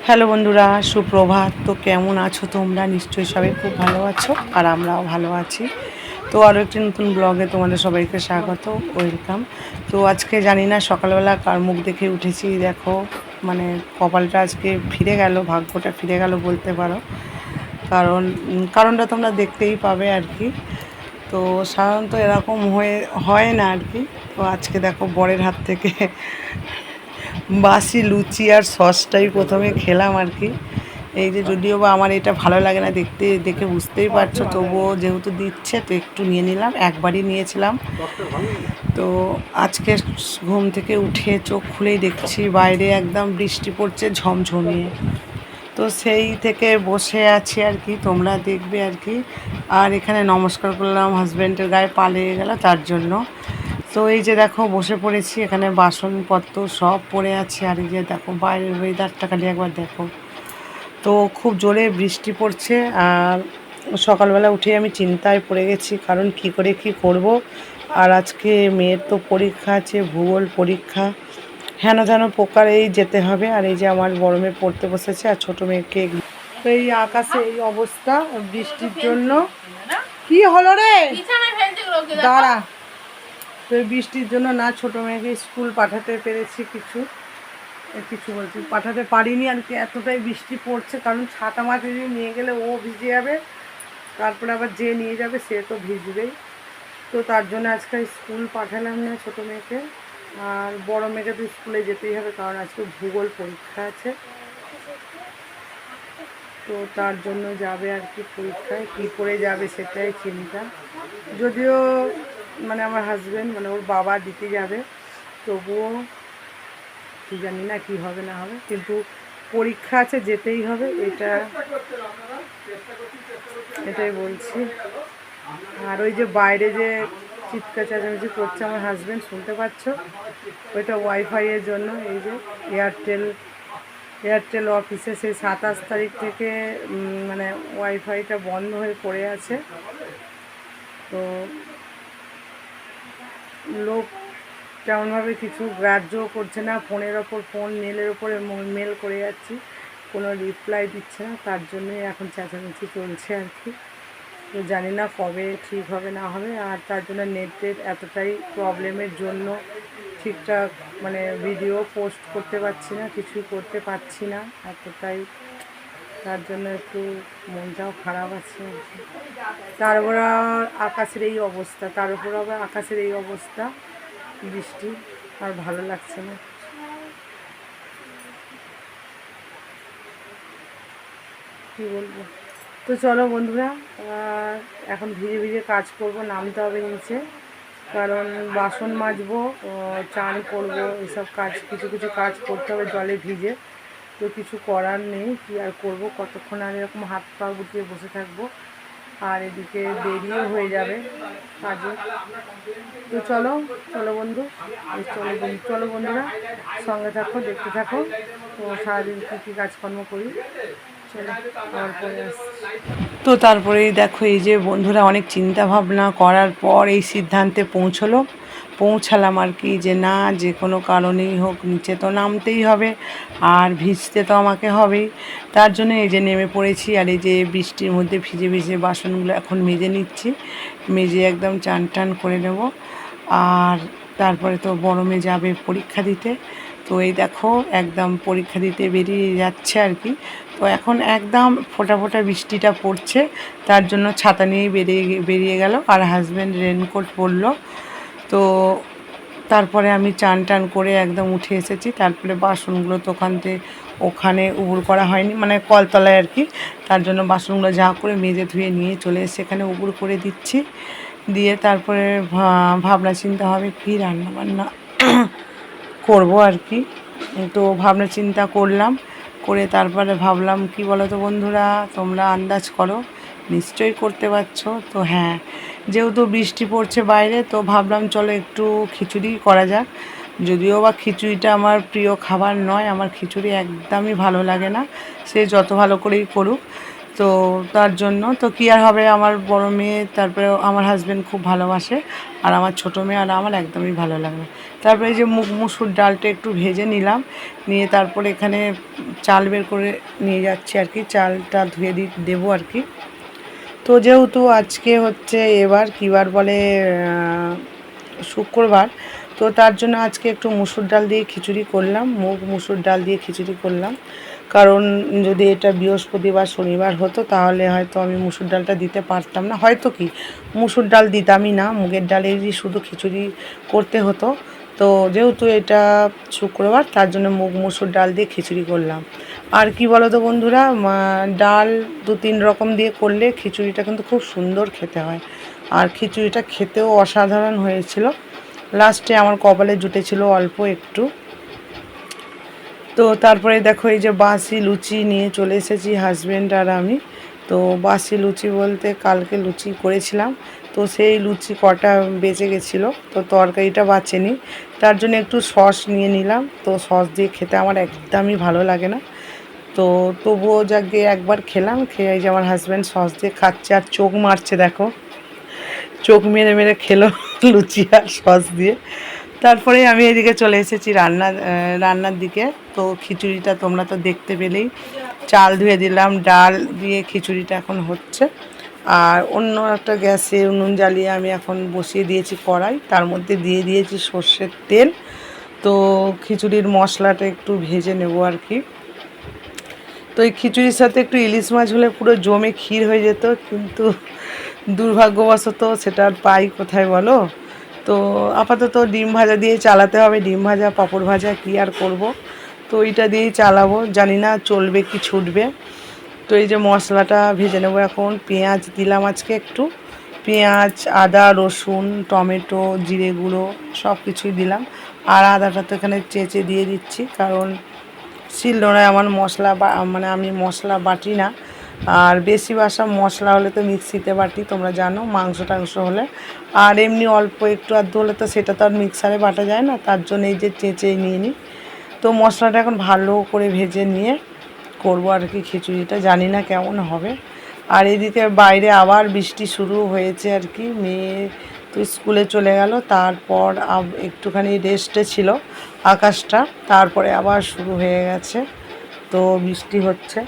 Hello বন্ধুরা, সুপ্রভাত। তো কেমন আছো তোমরা? নিশ্চয়ই সবাই খুব ভালো আছো, আর আমরাও ভালো আছি। তো আরও একটি নতুন ব্লগে তোমাদের সবাইকে স্বাগত, ওয়েলকাম। তো আজকে জানি না সকালবেলা কার মুখ দেখে উঠেছি, দেখো মানে কপালটা আজকে ফিরে গেল, ভাগ্যটা ফিরে গেল বলতে পারো। কারণটা তোমরা দেখতেই পাবে আর কি। তো সাধারণত এরকম হয় না আর কি। তো আজকে দেখো বরের হাত থেকে বাসি লুচি আর সসটাই প্রথমে খেলাম আর কি। এই যে যদিও বা আমার এটা ভালো লাগে না দেখে বুঝতেই পারছো, তবুও যেহেতু দিচ্ছে তো একটু নিয়ে নিলাম, একবারই নিয়েছিলাম। তো আজকে ঘুম থেকে উঠে চোখ খুলেই দেখছি বাইরে একদম বৃষ্টি পড়ছে ঝমঝমিয়ে। তো সেই থেকে বসে আছি আর কি, তোমরা দেখবে আর কি। আর এখানে নমস্কার করলাম, হাজব্যান্ডের গায়ে পা লেগে গেল তার জন্য। তো এই যে দেখো বসে পড়েছি, এখানে বাসনপত্র সব পড়ে আছে। আর এই যে দেখো বাইরের ওয়েদারটা খালি একবার দেখো। তো খুব জোরে বৃষ্টি পড়ছে, আর সকালবেলা উঠে আমি চিন্তায় পড়ে গেছি, কারণ কি করে কি করব। আর আজকে মেয়ের তো পরীক্ষা আছে, ভূগোল পরীক্ষা, হেন যেন প্রকারেই যেতে হবে। আর এই যে আমার বড় মেয়ে পড়তে বসেছে, আর ছোটো মেয়েকে। তো এই আকাশে এই অবস্থা বৃষ্টির জন্য। কি হলো রে, দাঁড়া। তো এই বৃষ্টির জন্য না ছোটো মেয়েকে স্কুল পাঠাতে পেরেছি, কিছু বলছি পাঠাতে পারিনি আর কি, এতটাই বৃষ্টি পড়ছে। কারণ ছাতা মাথায় নিয়ে গেলে ও ভিজে যাবে, তারপরে আবার যে নিয়ে যাবে সে তো ভিজবেই। তো তার জন্য আজকে স্কুল পাঠালাম না ছোটো মেয়েকে। আর বড় মেয়েকে তো স্কুলে যেতেই হবে, কারণ আজকে ভূগোল পরীক্ষা আছে। তো তার জন্য যাবে আর কি পরীক্ষায়, কী করে যাবে সেটাই চিন্তা। যদিও মানে আমার হাজব্যান্ড মানে ওর বাবা দিতে যাবে, তবুও কি জানি না কি হবে না হবে, কিন্তু পরীক্ষা আছে, যেতেই হবে, এটাই বলছি। আর ওই যে বাইরে যে চিৎকার চেঁচামেচি করছে আমার হাজব্যান্ড, শুনতে পাচ্ছ? ওইটা ওয়াইফাইয়ের জন্য। এই যে এয়ারটেল অফিসে সেই 27 তারিখ থেকে মানে ওয়াইফাইটা বন্ধ হয়ে পড়ে আছে। তো লোক তেমনভাবে কিছু গ্রাহ্যও করছে না, ফোনের ওপর ফোন, মেলের ওপরে মেল করে যাচ্ছি, কোনো রিপ্লাই দিচ্ছে না। তার জন্যই এখন চেঁচামেচি চলছে আর কি। তো জানি না কবে ঠিক হবে না হবে। আর তার জন্য নেটের এতটাই প্রবলেমের জন্য ঠিকঠাক মানে ভিডিও পোস্ট করতে পারছি না, কিছুই করতে পারছি না এতটাই। তার জন্য একটু মনটাও খারাপ আছে আর কি। তার উপর আকাশের এই অবস্থা, বৃষ্টি, আর ভালো লাগছে না, কী বলবো। তো চলো বন্ধুরা, এখন ভিজে ভিজে কাজ করব, নামতে হবে নিচে, কারণ বাসন মাজবো, চান করবো, এসব কাজ কিছু কিছু কাজ করতে হবে জলে ভিজে। তো কিছু করার নেই, কী আর করবো, কতক্ষণ আর এরকম হাত পা গুটিয়ে বসে থাকবো। আর এদিকে দেরিও হয়ে যাবে কাজে। তো চলো বন্ধু, চলো বন্ধুরা, সঙ্গে থাকো, দেখতে থাকো। তো সারাদিন কী কী কাজকর্ম করি, চলো আবার পরে আসছি। তো তারপরেই দেখো এই যে বন্ধুরা, অনেক চিন্তা ভাবনা করার পর এই সিদ্ধান্তে পৌঁছালাম আর কি, যে না, যে কোনো কারণেই হোক নিচে তো নামতেই হবে, আর ভিজতে তো আমাকে হবেই। তার জন্য এই যে নেমে পড়েছি। আর এই যে বৃষ্টির মধ্যে ভিজে ভিজে বাসনগুলো এখন মেজে নিচ্ছি, মেজে একদম চান টান করে নেব। আর তারপরে তো বড় মেয়ে যাবে পরীক্ষা দিতে। তো এই দেখো একদম পরীক্ষা দিতে বেরিয়ে যাচ্ছে আর কি। তো এখন একদম ফোঁটা ফোঁটা বৃষ্টিটা পড়ছে, তার জন্য ছাতা নিয়েই বেরিয়ে গেল। আর হাজব্যান্ড রেনকোট পরলো। তো তারপরে আমি চান টান করে একদম উঠে এসেছি। তারপরে বাসনগুলো তো ওখানে উবুর করা হয়নি, মানে কলতলায় আর কি। তার জন্য বাসনগুলো যা করে মেজে ধুয়ে নিয়ে চলে এসে এখানে উবুর করে দিচ্ছি। দিয়ে তারপরে ভাবনা চিন্তা হবে কী রান্না বান্না করবো আর কি। তো ভাবনা চিন্তা করলাম, করে তারপরে ভাবলাম কি বলো তো বন্ধুরা, তোমরা আন্দাজ করো, নিশ্চয়ই করতে পারছো। তো হ্যাঁ, যেহেতু বৃষ্টি পড়ছে বাইরে, তো ভাবলাম চলো একটু খিচুড়ি করা যাক। যদিও বা খিচুড়িটা আমার প্রিয় খাবার নয়, আমার খিচুড়ি একদমই ভালো লাগে না, সে যত ভালো করেই করুক। তো তার জন্য তো কী আর হবে, আমার বড় মেয়ে তারপরে আমার হাজব্যান্ড খুব ভালোবাসে, আর আমার ছোটো মেয়ে আর আমার একদমই ভালো লাগে না। তারপরে এই যে মুসুর ডালটা একটু ভেজে নিলাম, নিয়ে তারপরে এখানে চাল বের করে নিয়ে যাচ্ছি আর কি, চালটা ধুয়ে দেবো আর কি। তো যেহেতু আজকে হচ্ছে এবার কী বার বলে, শুক্রবার, তো তার জন্য আজকে একটু মুসুর ডাল দিয়ে খিচুড়ি করলাম, মুসুর ডাল দিয়ে খিচুড়ি করলাম। কারণ যদি এটা বৃহস্পতিবার শনিবার হতো তাহলে হয়তো আমি মুসুর ডালটা দিতে পারতাম না, হয়তো কি মুসুর ডাল দিতামই না, মুগের ডালেরই শুধু খিচুড়ি করতে হতো। তো যেহেতু এটা শুক্রবার, তার জন্য মুসুর ডাল দিয়ে খিচুড়ি করলাম। আর কি বলো তো বন্ধুরা, ডাল 2-3 রকম দিয়ে করলে খিচুড়িটা কিন্তু খুব সুন্দর খেতে হয়, আর খিচুড়িটা খেতেও অসাধারণ হয়েছিল। লাস্টে আমার কপালে জুটেছিল অল্প একটু। তো তারপরে দেখো এই যে বাসি লুচি নিয়ে চলে এসেছি হাজব্যান্ড আর আমি। তো বাসি লুচি বলতে কালকে লুচি করেছিলাম, তো সেই লুচি কটা বেঁচে গেছিলো, তো তরকারিটা বাঁচেনি, তার জন্য একটু সস নিয়ে নিলাম। তো সস দিয়ে খেতে আমার একদমই ভালো লাগে না, তো তবুও যাকে একবার খেলাম, খেয়ে এই যে আমার হাজব্যান্ড সস দিয়ে খাচ্ছে আর চোখ মারছে, দেখো চোখ মেরে মেরে খেলো লুচি আর সস দিয়ে। তারপরে আমি এদিকে চলে এসেছি রান্নার দিকে। তো খিচুড়িটা তোমরা তো দেখতে পেলেই, চাল ধুয়ে দিলাম, ডাল দিয়ে খিচুড়িটা এখন হচ্ছে। আর অন্য একটা গ্যাসে উনুন জ্বালিয়ে আমি এখন বসিয়ে দিয়েছি কড়াই, তার মধ্যে দিয়ে দিয়েছি সর্ষের তেল। তো খিচুড়ির মশলাটা একটু ভেজে নেব আর কি। তো এই খিচুড়ির সাথে একটু ইলিশ মাছ হলে পুরো জমে ক্ষীর হয়ে যেত, কিন্তু দুর্ভাগ্যবশত সেটা আর পাই কোথায় বলো। তো আপাতত ডিম ভাজা দিয়ে চালাতে হবে, ডিম ভাজা পাঁপড় ভাজা কী আর করব, তো এইটা দিয়েই চালাবো, জানি না চলবে কি ছুটবে। তো এই যে মশলাটা ভেজে নেবো এখন। পেঁয়াজ দিলাম আজকে একটু, পেঁয়াজ, আদা, রসুন, টমেটো, জিরে গুঁড়ো সব কিছুই দিলাম। আর আদাটা তো এখানে চেঁচে দিয়ে দিচ্ছি, কারণ শিলনোড়ায় আমার মশলা মানে আমি মশলা বাটি না, আর বেশি বাসা মশলা হলে তো মিক্সিতে বাটি, তোমরা জানো, মাংস টাংস হলে। আর এমনি অল্প একটু আধটু হলে তো সেটা তো আর মিক্সারে বাটা যায় না, তার জন্য এই যে চেঁচে নিয়ে নিই। তো মশলাটা এখন ভালো করে ভেজে নিয়ে করবো আর কি খিচুড়িটা, জানি না কেমন হবে। আর এদিকে বাইরে আবার বৃষ্টি শুরু হয়েছে আর কি, মেয়ে তো স্কুলে চলে গেল, তারপর একটুখানি রেস্টে ছিল আকাশটা, তারপরে আবার শুরু হয়ে গেছে, তো বৃষ্টি হচ্ছে।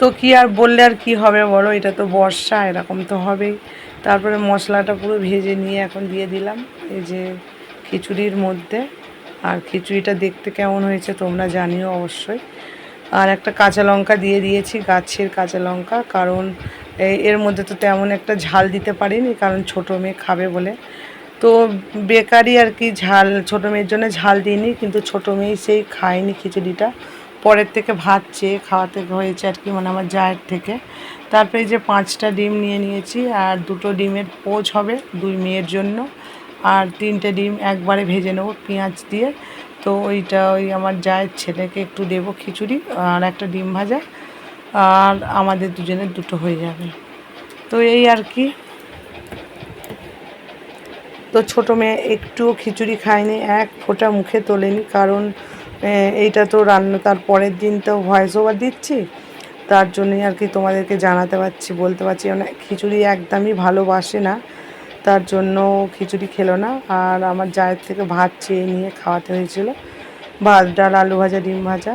তো কি আর বললে আর কি হবে বলো, এটা তো বর্ষা, এরকম তো হবেই। তারপরে মশলাটা পুরো ভেজে নিয়ে এখন দিয়ে দিলাম এই যে খিচুড়ির মধ্যে। আর খিচুড়িটা দেখতে কেমন হয়েছে তোমরা জানিও অবশ্যই। আর একটা কাঁচা লঙ্কা দিয়ে দিয়েছি, গাছের কাঁচা লঙ্কা, কারণ এর মধ্যে তো তেমন একটা ঝাল দিতে পারিনি, কারণ ছোটো মেয়ে খাবে বলে। তো বেকারি আর কি ঝাল, ছোটো মেয়ের জন্য ঝাল দিইনি, কিন্তু ছোটো মেয়ে সেই খায়নি খিচুড়িটা, পরের থেকে ভাত চেয়ে খাওয়াতে হয়েছে আর কি, মানে আমার জায়ের থেকে। তারপরে যে 5টা ডিম নিয়ে নিয়েছি, আর 2টো ডিমের পোচ হবে 2 মেয়ের জন্য, আর 3টে ডিম একবারে ভেজে নেবো পেঁয়াজ দিয়ে। তো ওইটা ওই আমার জায়ের ছেলেকে একটু দেবো খিচুড়ি, আর একটা ডিম ভাজা, আর আমাদের দুজনের 2টো হয়ে যাবে। তো এই আর কি। তো ছোটো মেয়ে একটুও খিচুড়ি খায়নি, এক ফোঁটা মুখে তোলেনি, কারণ এইটা তো রান্না, তার পরের দিন তো ভয়েস ওভার দিচ্ছি, তার জন্যই আর কি তোমাদেরকে জানাতে পারছি, বলতে পারছি, মানে খিচুড়ি একদমই ভালোবাসে না, তার জন্য খিচুড়ি খেলো না। আর আমার জায়ের থেকে ভাত চেয়ে নিয়ে খাওয়াতে হয়েছিল, ভাত, ডাল, আলু ভাজা, ডিম ভাজা।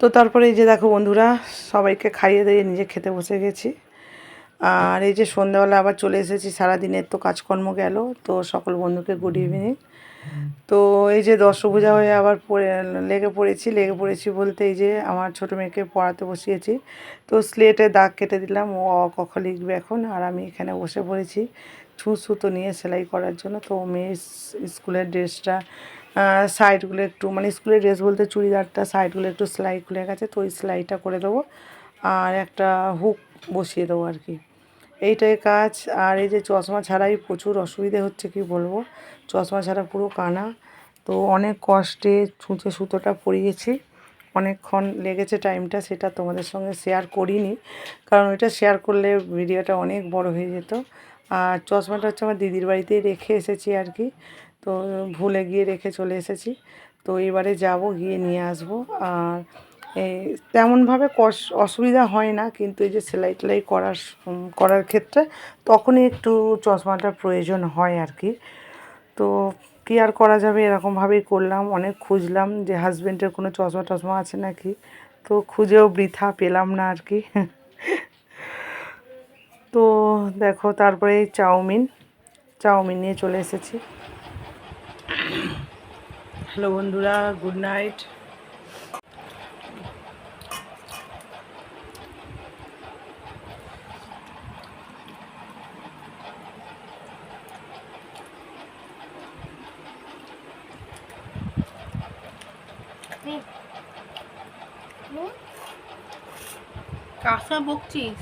তো তারপরে এই যে দেখো বন্ধুরা, সবাইকে খাইয়ে দিয়ে নিজে খেতে বসে গেছি। আর এই যে সন্ধ্যাবেলা আবার চলে এসেছি, সারাদিনের তো কাজকর্ম গেল। তো সকল বন্ধুকে গুড ইভিনিং। তো এই যে দশভূজা হয়ে আবার লেগে পড়েছি বলতে এই যে আমার ছোটো মেয়েকে পড়াতে বসিয়েছি। তো স্লেটে দাগ কেটে দিলাম, ও অ ক খ লিখবে এখন। আর আমি এখানে বসে পড়েছি ছুঁচ সুতো নিয়ে সেলাই করার জন্য। তো মেয়ের স্কুলের ড্রেসটা সাইডগুলো একটু, মানে স্কুলের ড্রেস বলতে চুড়িদারটা সাইডগুলো একটু সেলাই খুলে গেছে, তো ওই সেলাইটা করে দেবো আর একটা হুক বসিয়ে দেবো আর কি, এইটাই কাজ। আর এই যে চশমা ছাড়াই প্রচুর অসুবিধে হচ্ছে, কি বলবো, চশমা ছাড়া পুরো কানা। তো অনেক কষ্টে ছুঁচে সুতোটা পরিয়েছি, অনেকক্ষণ লেগেছে টাইমটা, সেটা তোমাদের সঙ্গে শেয়ার করিনি, কারণ এটা শেয়ার করলে ভিডিওটা অনেক বড় হয়ে যেত। আর চশমাটা হচ্ছে আমার দিদির বাড়িতেই রেখে এসেছি আর কি, তো ভুলে গিয়ে রেখে চলে এসেছি। তো এবারে যাব, গিয়ে নিয়ে আসবো। আর তেমনভাবে অসুবিধা হয় না, কিন্তু এই যে সেলাই টেলাই করার ক্ষেত্রে তখনই একটু চশমাটার প্রয়োজন হয় আর কি। তো কী আর করা যাবে, এরকমভাবেই করলাম। অনেক খুঁজলাম যে হাজব্যান্ডের কোনো চশমা টশমা আছে নাকি, তো খুঁজেও বৃথা, পেলাম না আর কি। তো দেখো, তারপরে চাউমিন নিয়ে চলে এসেছি। হ্যালো বন্ধুরা, গুড নাইট। কাসা বকছিস?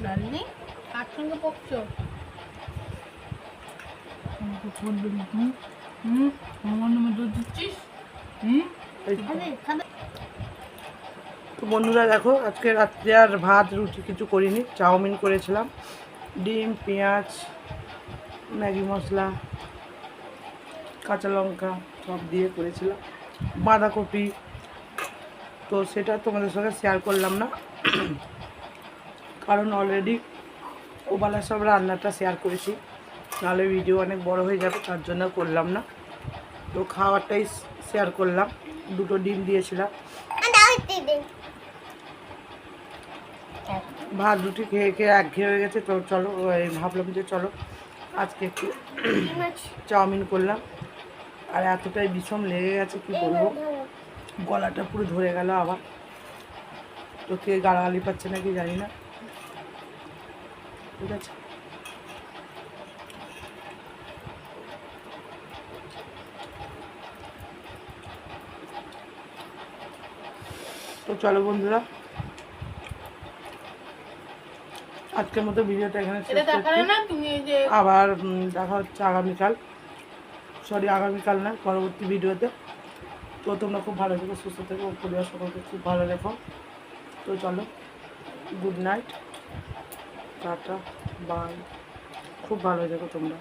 ডার্লিং, কার সঙ্গে বকছো? আমার নামে দুধ দিচ্ছিস? তো বন্ধুরা দেখো, আজকে রাত্রে আর ভাত রুটি কিছু করিনি, চাউমিন করেছিলাম, ডিম, পেঁয়াজ, ম্যাগি মশলা, কাঁচা লঙ্কা সব দিয়ে করেছিলাম, বাঁধাকপি। তো সেটা তোমাদের সঙ্গে শেয়ার করলাম না, কারণ অলরেডি ওবেলা সব রান্নাটা শেয়ার করেছি, নাহলে ভিডিও অনেক বড় হয়ে যাবে, তার জন্য করলাম না। তো খাওয়ারটাই শেয়ার করলাম, দুটো ডিম দিয়েছিলাম। ভাত রুটি খেয়ে খেয়ে একঘেয়ে হয়ে গেছে, তো চলো ভাবলাম যে চলো আজকে একটু চাউমিন করলাম। আর এতটাই বিষম লেগে গেছে, কি বলবো, গলাটা পুরো ধরে গেল আবার। তো কে গালাগালি পাচ্ছে নাকি জানি না, ঠিক আছে। তো চলো বন্ধুরা, আজকের মতো ভিডিওটা এখানে শেষ করছি। আবার দেখা হচ্ছে আগামীকাল, আগামীকাল না, পরবর্তী ভিডিওতে। তো তোমরা খুব ভালো থেকো, সুস্থ থেকো, পরিবার সকলকে খুব ভালো রেখো। তো চলো, গুড নাইট, টাটা, বাই, খুব ভালো থেকো তোমরা।